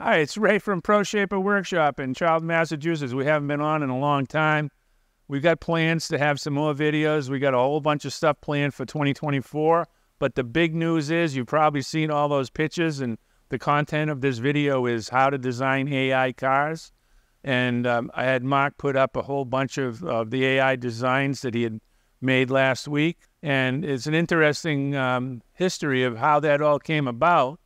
Hi, it's Ray from Pro Shaper Workshop in Charlton, Massachusetts. We haven't been on in a long time. We've got plans to have some more videos. We got a whole bunch of stuff planned for 2024. But the big news is you've probably seen all those pictures, and the content of this video is how to design AI cars. And I had Mark put up a whole bunch of the AI designs that he had made last week. And it's an interesting history of how that all came about,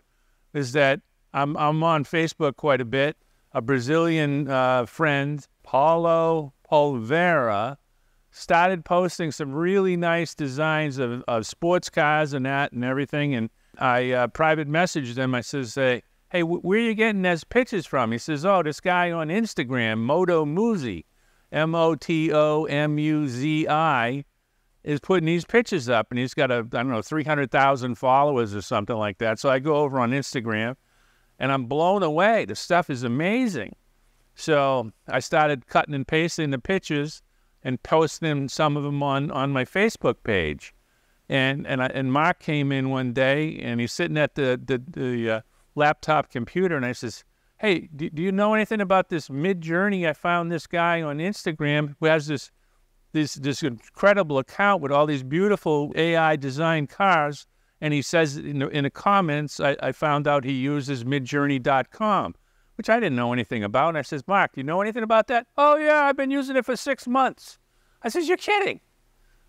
is that I'm on Facebook quite a bit. A Brazilian friend, Paulo Polvera, started posting some really nice designs of sports cars and that and everything. And I private messaged him. I says, hey, where are you getting those pictures from? He says, oh, this guy on Instagram, Moto Muzi, Motomuzi, is putting these pictures up. And he's got, 300,000 followers or something like that. So I go over on Instagram, and I'm blown away. The stuff is amazing. So I started cutting and pasting the pictures and posting some of them on my Facebook page. And Mark came in one day, and he's sitting at the laptop computer, and I says, hey, do you know anything about this MidJourney? I found this guy on Instagram who has this incredible account with all these beautiful AI designed cars. And he says in the comments, I found out he uses MidJourney.com, which I didn't know anything about. And I says, Mark, do you know anything about that? Oh, yeah, I've been using it for 6 months. I says, you're kidding.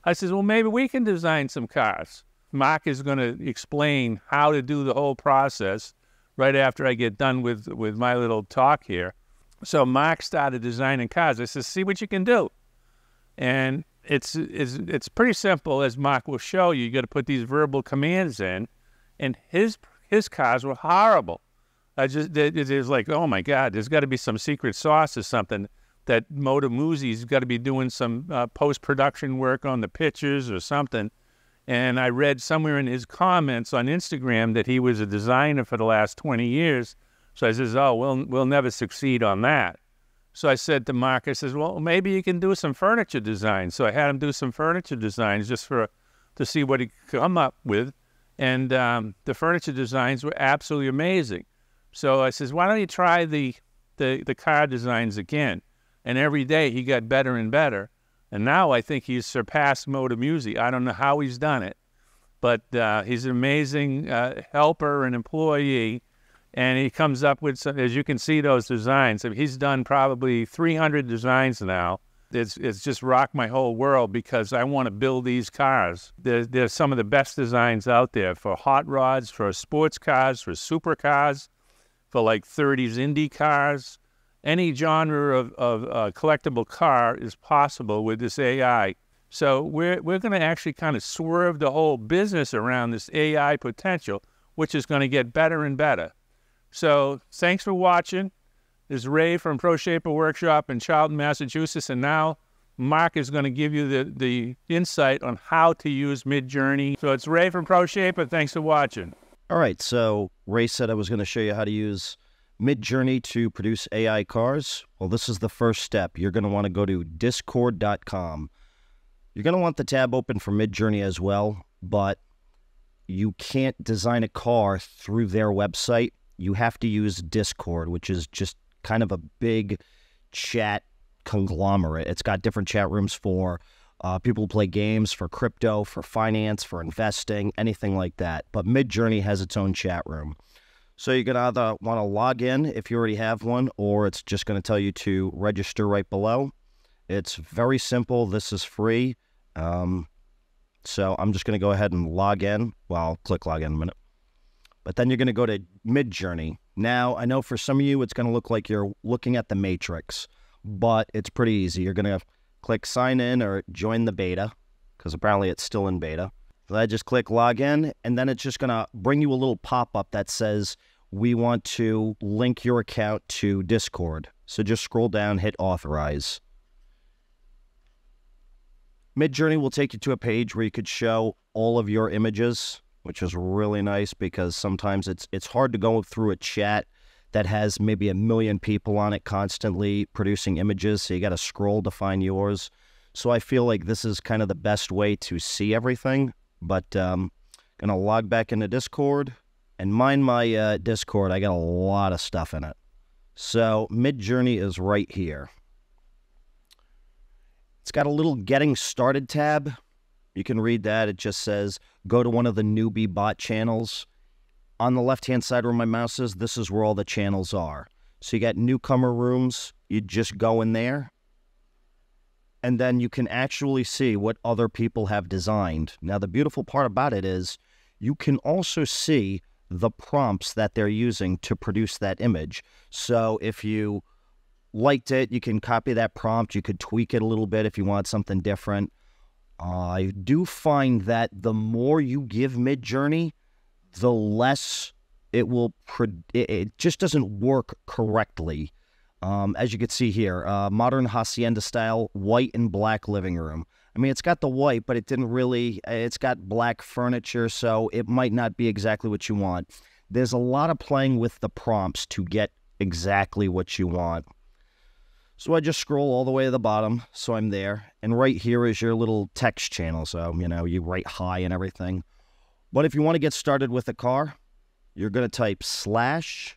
I says, well, maybe we can design some cars. Mark is going to explain how to do the whole process right after I get done with my little talk here. So Mark started designing cars. I says, see what you can do. And it's pretty simple, as Mark will show you. You got to put these verbal commands in, and his cars were horrible. It was like, oh my God, there's got to be some secret sauce or something that Moto Muzi's got to be doing some post-production work on the pictures or something. And I read somewhere in his comments on Instagram that he was a designer for the last 20 years. So I says, oh, we'll never succeed on that. So I said to Mark, I says, well, maybe you can do some furniture design. So I had him do some furniture designs just to see what he could come up with. And the furniture designs were absolutely amazing. So I says, why don't you try the car designs again? And every day he got better and better. And now I think he's surpassed Moto Muzi. I don't know how he's done it, but he's an amazing helper and employee. And he comes up with some, as you can see, those designs. I mean, he's done probably 300 designs now. It's just rocked my whole world because I want to build these cars. They're some of the best designs out there for hot rods, for sports cars, for supercars, for like 30s Indy cars. Any genre of collectible car is possible with this AI. So we're going to actually kind of swerve the whole business around this AI potential, which is going to get better and better. So thanks for watching. This is Ray from Pro Shaper Workshop in Charlton, Massachusetts. And now Mark is going to give you the insight on how to use MidJourney. So it's Ray from Pro Shaper. Thanks for watching. All right, so Ray said I was going to show you how to use MidJourney to produce AI cars. Well, this is the first step. You're going to want to go to discord.com. You're going to want the tab open for MidJourney as well, but you can't design a car through their website. You have to use Discord, which is just kind of a big chat conglomerate. It's got different chat rooms for people who play games, for crypto, for finance, for investing, anything like that. But MidJourney has its own chat room. So you're going to either want to log in if you already have one, or it's just going to tell you to register right below. It's very simple. This is free. So I'm just going to go ahead and log in. Well, I'll click log in in a minute. But then you're going to go to MidJourney. Now, I know for some of you, it's going to look like you're looking at the Matrix, but it's pretty easy. You're going to click sign in or join the beta, because apparently it's still in beta. So I just click log in, and then it's just going to bring you a little pop-up that says, we want to link your account to Discord. So just scroll down, hit authorize. MidJourney will take you to a page where you could show all of your images, which is really nice because sometimes it's hard to go through a chat that has maybe 1 million people on it constantly producing images, so you got to scroll to find yours. So I feel like this is kind of the best way to see everything, but I'm going to log back into Discord, And mind my Discord, I got a lot of stuff in it. So MidJourney is right here. It's got a little Getting Started tab. You can read that. It just says, go to one of the newbie bot channels. On the left-hand side where my mouse is, this is where all the channels are. So you got newcomer rooms. You just go in there. And then you can actually see what other people have designed. Now, the beautiful part about it is you can also see the prompts that they're using to produce that image. So if you liked it, you can copy that prompt. You could tweak it a little bit if you want something different. I do find that the more you give MidJourney, the less it will, it just doesn't work correctly. As you can see here, modern hacienda style, white and black living room. I mean, it's got the white, but it didn't really, it's got black furniture, so it might not be exactly what you want. There's a lot of playing with the prompts to get exactly what you want. So I just scroll all the way to the bottom, so I'm there. And right here is your little text channel, so, you know, you write hi and everything. But if you want to get started with a car, you're going to type /,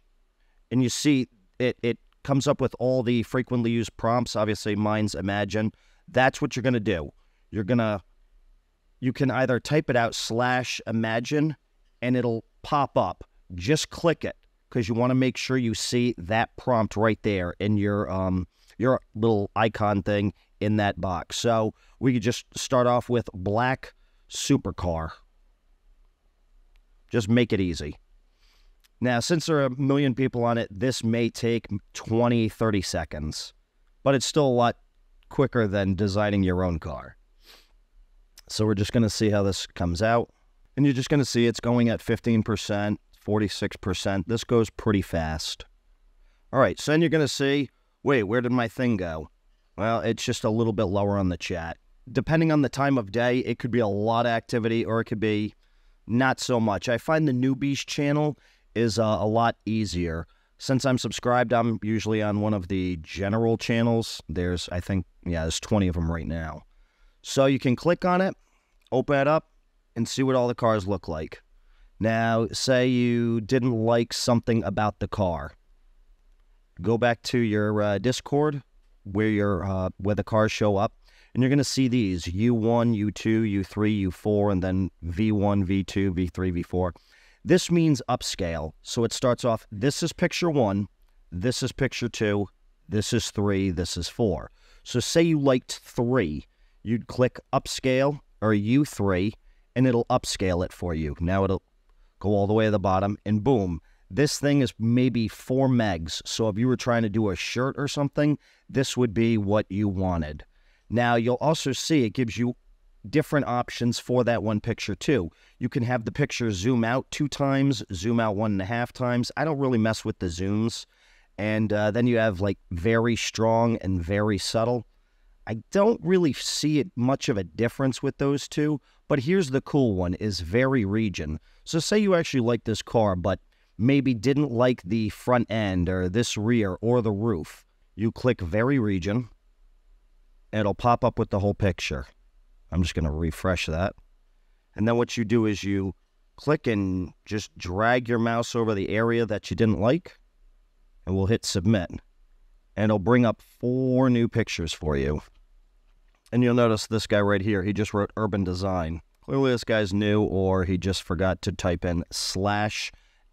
and you see it comes up with all the frequently used prompts. Obviously, mine's Imagine. That's what you're going to do. You can either type it out /Imagine, and it'll pop up. Just click it, because you want to make sure you see that prompt right there in your little icon thing in that box. So we could just start off with black supercar. Just make it easy. Now, since there are 1 million people on it, this may take 20, 30 seconds. But it's still a lot quicker than designing your own car. So we're just going to see how this comes out. And you're just going to see it's going at 15%, 46%. This goes pretty fast. All right, so then you're going to see, wait, where did my thing go? Well, it's just a little bit lower on the chat. Depending on the time of day, it could be a lot of activity or it could be not so much. I find the newbies channel is a lot easier. Since I'm subscribed, I'm usually on one of the general channels. There's, I think, yeah, there's 20 of them right now. So you can click on it, open it up, and see what all the cars look like. Now, say you didn't like something about the car. Go back to your Discord where the cars show up, and you're going to see these, U1, U2, U3, U4, and then V1, V2, V3, V4. This means upscale. So it starts off, this is picture 1, this is picture 2, this is 3, this is 4. So say you liked 3, you'd click upscale or U3, and it'll upscale it for you. Now it'll go all the way to the bottom, and boom, this thing is maybe 4 megs. So if you were trying to do a shirt or something, this would be what you wanted. Now you'll also see it gives you different options for that one picture too. You can have the picture zoom out 2 times, zoom out 1.5 times. I don't really mess with the zooms. And then you have like very strong and very subtle. I don't really see it much of a difference with those two, but here's the cool one, is very region. So say you actually like this car, but maybe didn't like the front end or this rear or the roof. You click very region, and it'll pop up with the whole picture. I'm just going to refresh that. And then what you do is you click and just drag your mouse over the area that you didn't like, and we'll hit submit. And it'll bring up 4 new pictures for you. And you'll notice this guy right here, he just wrote urban design. Clearly this guy's new, or he just forgot to type in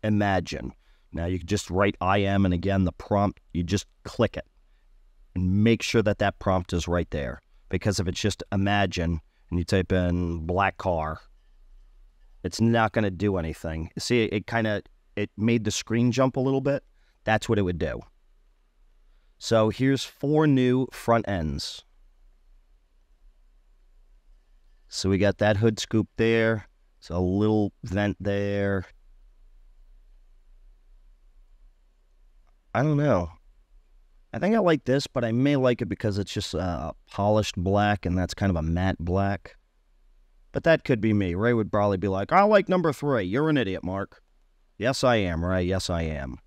/Imagine. Now you can just write I am, and again, the prompt, you just click it. And make sure that that prompt is right there. Because if it's just imagine, and you type in black car, it's not going to do anything. See, it made the screen jump a little bit. That's what it would do. So here's 4 new front ends. So we got that hood scoop there. It's a little vent there. I don't know. I think I like this, but I may like it because it's just polished black, and that's kind of a matte black. But that could be me. Ray would probably be like, I like number 3. You're an idiot, Mark. Yes, I am, Ray. Yes, I am.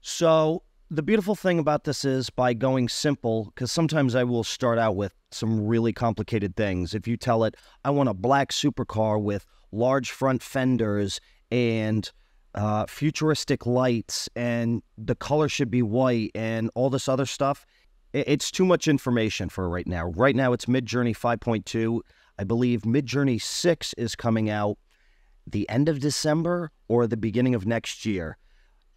So the beautiful thing about this is by going simple, because sometimes I will start out with some really complicated things. If you tell it, I want a black supercar with large front fenders and futuristic lights and the color should be white and all this other stuff. It's too much information for right now. Right now it's MidJourney 5.2. I believe MidJourney 6 is coming out the end of December or the beginning of next year.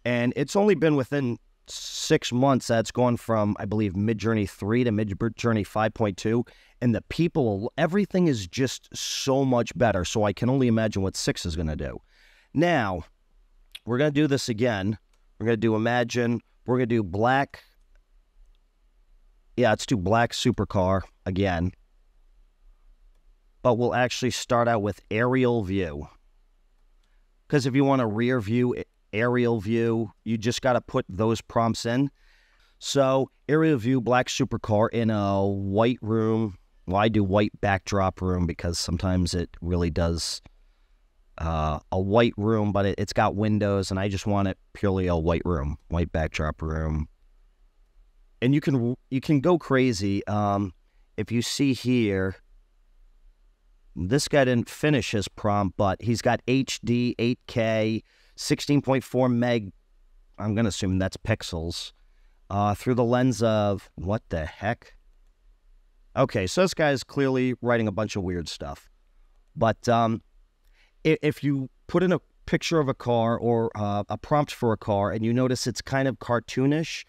And it's only been within 6 months that's gone from, I believe, MidJourney 3 to MidJourney 5.2. And the people, everything is just so much better. So I can only imagine what 6 is going to do. Now, we're going to do this again. We're going to do Imagine. We're going to do black. Yeah, let's do black supercar again. But we'll actually start out with aerial view. Because if you want a rear view, aerial view, you just got to put those prompts in. So aerial view, black supercar in a white room. Well, I do white backdrop room because sometimes it really does a white room, but it's got windows, and I just want it purely a white room, white backdrop room. And you can go crazy. If you see here, this guy didn't finish his prompt, but he's got HD, 8K, 16.4 meg, I'm going to assume that's pixels, through the lens of, what the heck? Okay, so this guy's clearly writing a bunch of weird stuff. But if you put in a picture of a car or a prompt for a car and you notice it's kind of cartoonish,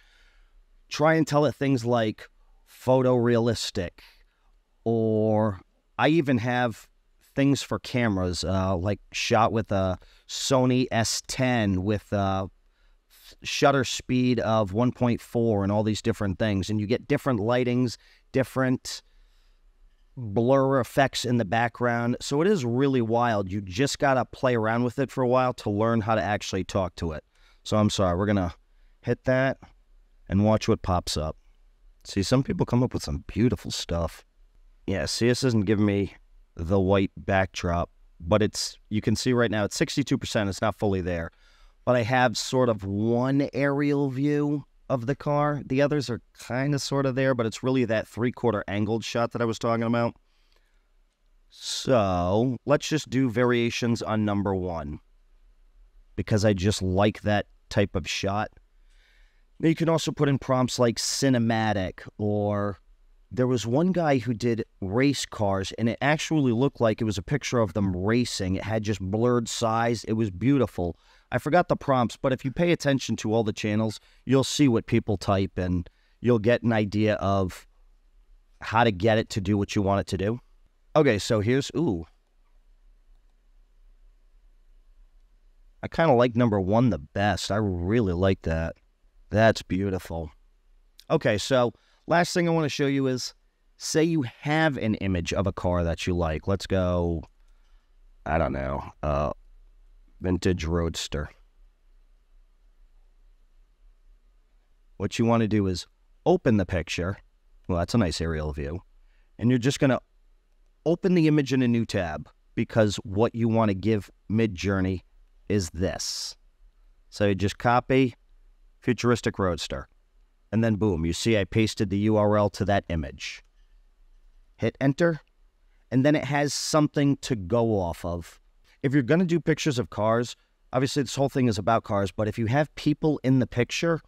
try and tell it things like photorealistic, or I even have things for cameras, like shot with a Sony S10 with a shutter speed of 1.4 and all these different things. And you get different lightings, different blur effects in the background. So it is really wild. You just got to play around with it for a while to learn how to actually talk to it. So I'm sorry, we're going to hit that and watch what pops up. See, some people come up with some beautiful stuff. Yeah, see, this isn't giving me the white backdrop, but you can see right now it's 62%. It's not fully there. But I have sort of one aerial view of the car. The others are kind of sort of there, but it's really that 3/4 angled shot that I was talking about. So let's just do variations on number 1, because I just like that type of shot. Now you can also put in prompts like cinematic, or there was one guy who did race cars, and it actually looked like it was a picture of them racing. It had just blurred size. It was beautiful. I forgot the prompts, but if you pay attention to all the channels, you'll see what people type, and you'll get an idea of how to get it to do what you want it to do. Okay, so here's, I kind of like number 1 the best. I really like that. That's beautiful. Okay, so last thing I want to show you is, say you have an image of a car that you like. Let's go, I don't know, vintage roadster. What you want to do is open the picture. Well, that's a nice aerial view. And you're just going to open the image in a new tab, because what you want to give MidJourney is this. So you just copy futuristic roadster. And then boom, you see I pasted the URL to that image. Hit enter, and then it has something to go off of. If you're going to do pictures of cars, obviously this whole thing is about cars, but if you have people in the picture,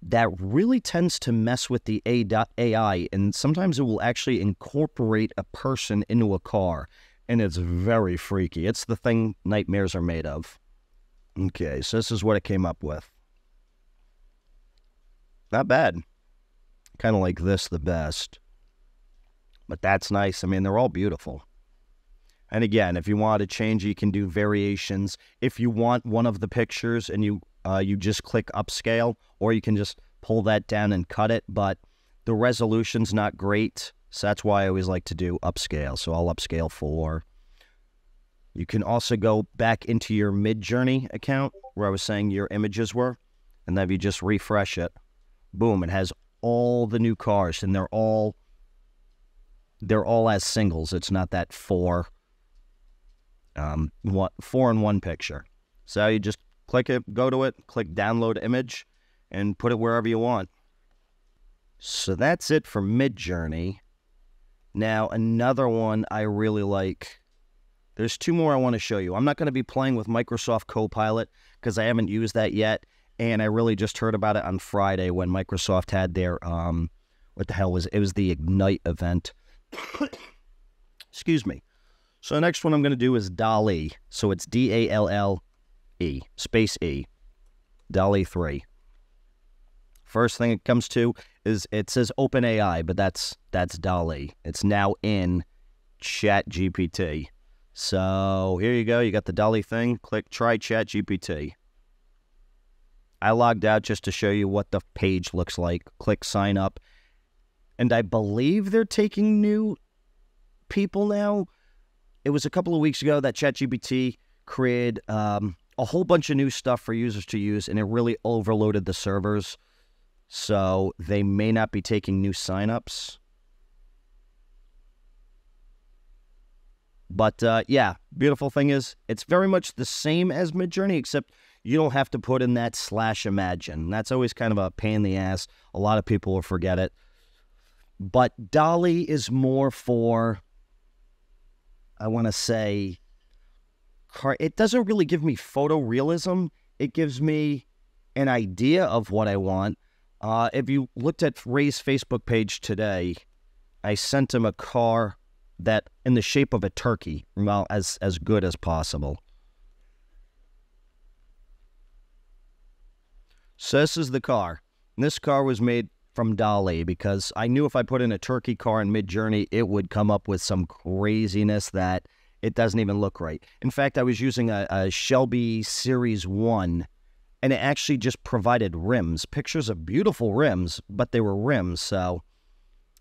that really tends to mess with the AI, and sometimes it will actually incorporate a person into a car, and it's very freaky. It's the thing nightmares are made of. Okay, so this is what it came up with. Not bad. Kind of like this the best. But that's nice. I mean, they're all beautiful. And again, if you want to change, you can do variations. If you want one of the pictures and you just click upscale, or you can just pull that down and cut it. But the resolution's not great, so that's why I always like to do upscale. So I'll upscale 4. You can also go back into your MidJourney account where I was saying your images were, and then if you just refresh it, boom, it has all the new cars, and they're all as singles. It's not that 4 in 1 picture. So you just click it, go to it, click download image, and put it wherever you want. So that's it for MidJourney. Now, another one I really like. There's two more I want to show you. I'm not going to be playing with Microsoft Copilot because I haven't used that yet, and I really just heard about it on Friday when Microsoft had their, what the hell was it? It was the Ignite event. Excuse me. So the next one I'm going to do is DALL-E. So it's DALLE, space E, DALL-E 3. First thing it comes to is it says OpenAI, but that's DALL-E. It's now in ChatGPT. So here you go. You got the DALL-E thing. Click try ChatGPT. I logged out just to show you what the page looks like. Click sign up. And I believe they're taking new people now. It was a couple of weeks ago that ChatGPT created a whole bunch of new stuff for users to use, and it really overloaded the servers. So they may not be taking new signups. But yeah, beautiful thing is it's very much the same as MidJourney, except you don't have to put in that /imagine. That's always kind of a pain in the ass. A lot of people will forget it. But DALL-E is more for, I want to say, it doesn't really give me photorealism. It gives me an idea of what I want. If you looked at Ray's Facebook page today, I sent him a car that in the shape of a turkey, well, as good as possible. So this is the car. And this car was made from DALL-E because I knew if I put in a turkey car in MidJourney, it would come up with some craziness that it doesn't even look right. In fact, I was using a Shelby Series 1, and it actually just provided rims, pictures of beautiful rims, but they were rims, so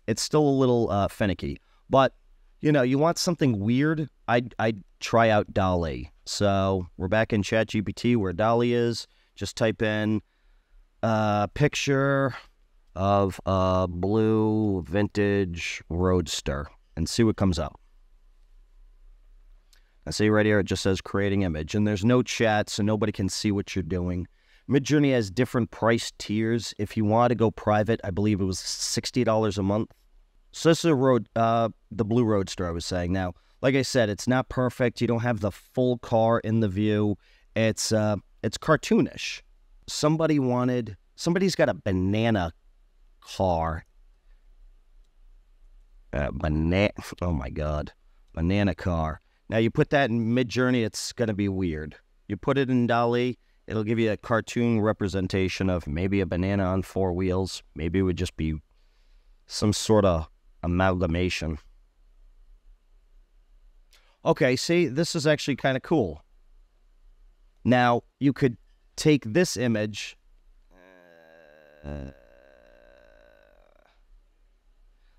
it's still a little finicky. But, you know, you want something weird, I'd try out DALL-E. So we're back in ChatGPT where DALL-E is. Just type in a picture of a blue vintage Roadster and see what comes up. I see right here it just says creating image, and there's no chat, so nobody can see what you're doing. MidJourney has different price tiers. If you want to go private, I believe it was $60 a month. So this is the blue Roadster I was saying. Now, like I said, it's not perfect. You don't have the full car in the view. It's cartoonish. Somebody's got a banana car. Oh my God, banana car. Now you put that in MidJourney, it's gonna be weird. You put it in DALL-E, it'll give you a cartoon representation of maybe a banana on four wheels. Maybe it would just be some sort of amalgamation. Okay, see, this is actually kind of cool. Now, you could take this image.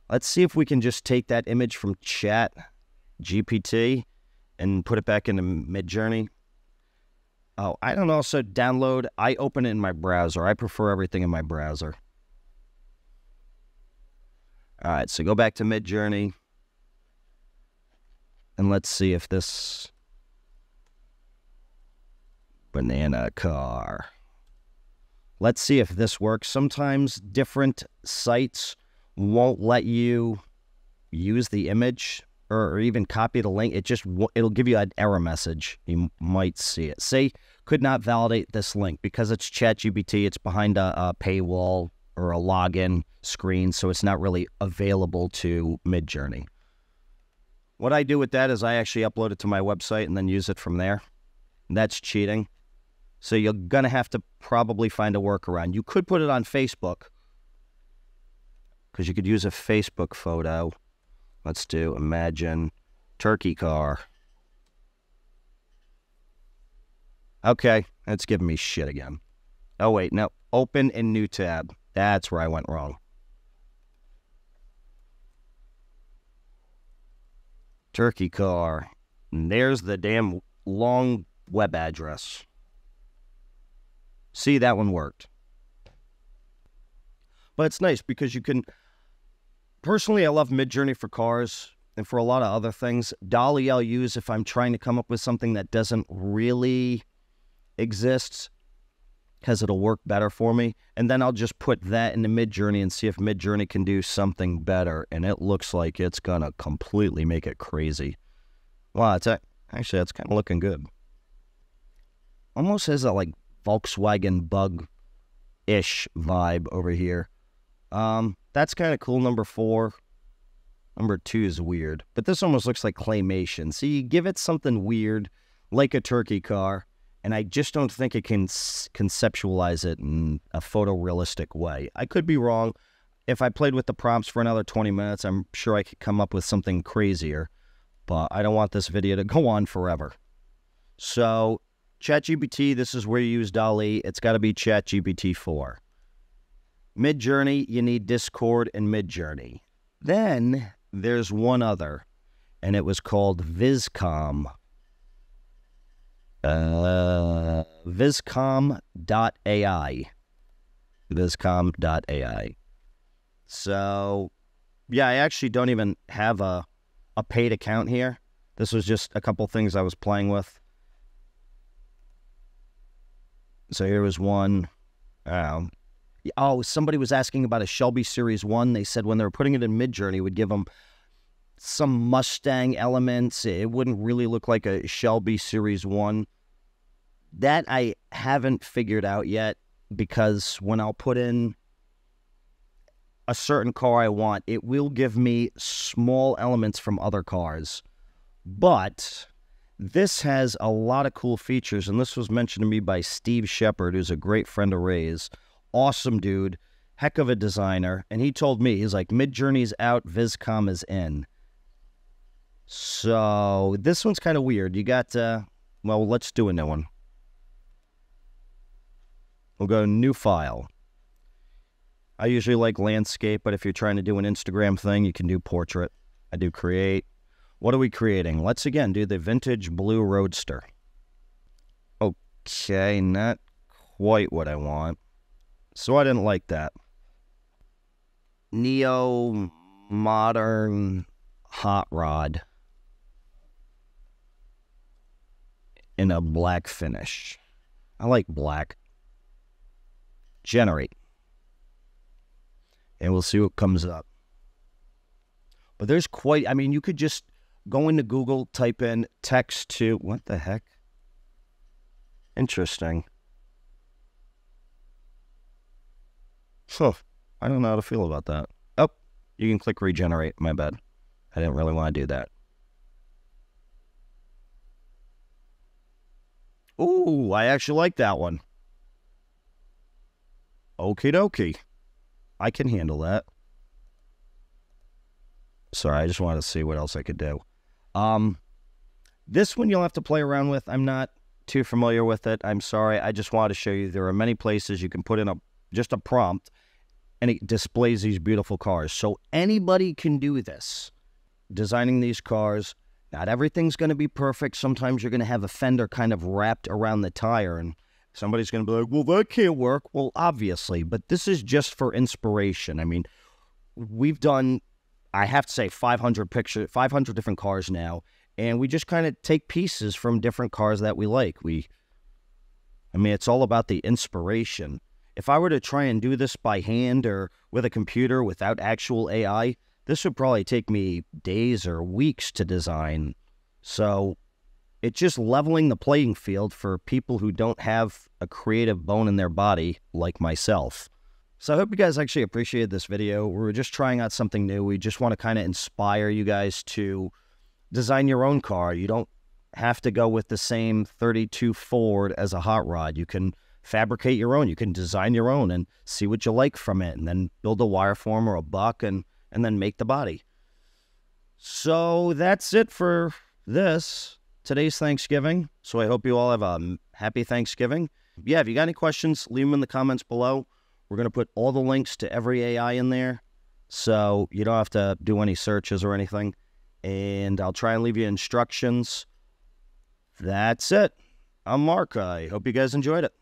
Let's see if we can just take that image from ChatGPT and put it back into MidJourney. Oh, I don't also download. I open it in my browser. I prefer everything in my browser. All right, so go back to MidJourney. And let's see if this banana car. Let's see if this works. Sometimes different sites won't let you use the image or even copy the link. It'll give you an error message. You might see it. Say, could not validate this link because it's ChatGPT. It's behind a paywall or a login screen, so it's not really available to MidJourney. What I do with that is I actually upload it to my website and then use it from there. That's cheating. So you're going to have to probably find a workaround. You could put it on Facebook because you could use a Facebook photo. Let's do imagine turkey car. Okay, that's giving me shit again. Oh, wait, no. Open in new tab. That's where I went wrong. Turkey car. And there's the damn long web address. See, that one worked. But it's nice because you can... Personally, I love MidJourney for cars and for a lot of other things. DALL-E I'll use if I'm trying to come up with something that doesn't really exist because it'll work better for me. And then I'll just put that into MidJourney and see if MidJourney can do something better. And it looks like it's going to completely make it crazy. Wow, Actually, that's kind of looking good. Almost has a, like, Volkswagen Bug-ish vibe over here. That's kind of cool, number 4. Number 2 is weird. But this almost looks like claymation. So you give it something weird, like a turkey car, and I just don't think it can conceptualize it in a photorealistic way. I could be wrong. If I played with the prompts for another 20 minutes, I'm sure I could come up with something crazier. But I don't want this video to go on forever. So, ChatGPT, this is where you use DALL-E. It's got to be ChatGPT 4. MidJourney, you need Discord and MidJourney. Then there's one other, and it was called Viscom. Viscom.ai. Viscom.ai. So, yeah, I actually don't even have a paid account here. This was just a couple things I was playing with. So here was one. Oh, somebody was asking about a Shelby Series 1. They said when they were putting it in MidJourney, it would give them some Mustang elements. It wouldn't really look like a Shelby Series 1. That I haven't figured out yet, because when I'll put in a certain car I want, it will give me small elements from other cars. But this has a lot of cool features, and this was mentioned to me by Steve Shepard, who's a great friend of Ray's. Awesome dude, heck of a designer, and he told me, he's like, MidJourney's out, Viscom is in. So this one's kind of weird. You got, well, let's do a new one. We'll go new file. I usually like landscape, but if you're trying to do an Instagram thing, you can do portrait. I do create. What are we creating? Let's again do the vintage blue Roadster. Okay, not quite what I want. So I didn't like that. Neo-modern hot rod in a black finish. I like black. Generate. And we'll see what comes up. But there's quite, I mean, you could just go into Google, type in text to, what the heck? Interesting. So, I don't know how to feel about that. Oh, you can click regenerate, my bad. I didn't really want to do that. Ooh, I actually like that one. Okie dokie. I can handle that. Sorry, I just wanted to see what else I could do. This one you'll have to play around with. I'm not too familiar with it. I'm sorry. I just wanted to show you there are many places you can put in just a prompt, and it displays these beautiful cars. So anybody can do this. Designing these cars, not everything's going to be perfect. Sometimes you're going to have a fender kind of wrapped around the tire, and somebody's going to be like, well, that can't work. Well, obviously, but this is just for inspiration. I mean, we've done, I have to say, 500 different cars now, and we just kind of take pieces from different cars that we like. I mean, it's all about the inspiration. If I were to try and do this by hand or with a computer without actual AI, this would probably take me days or weeks to design. So it's just leveling the playing field for people who don't have a creative bone in their body like myself. So I hope you guys actually appreciated this video. We're just trying out something new. We just want to kind of inspire you guys to design your own car. You don't have to go with the same 32 Ford as a hot rod. You can fabricate your own. You can design your own and see what you like from it, and then build a wireform or a buck and then make the body. So that's it for this. Today's Thanksgiving, so I hope you all have a happy Thanksgiving. Yeah, if you got any questions, leave them in the comments below. We're going to put all the links to every AI in there, so you don't have to do any searches or anything. And I'll try and leave you instructions. That's it. I'm Mark. I hope you guys enjoyed it.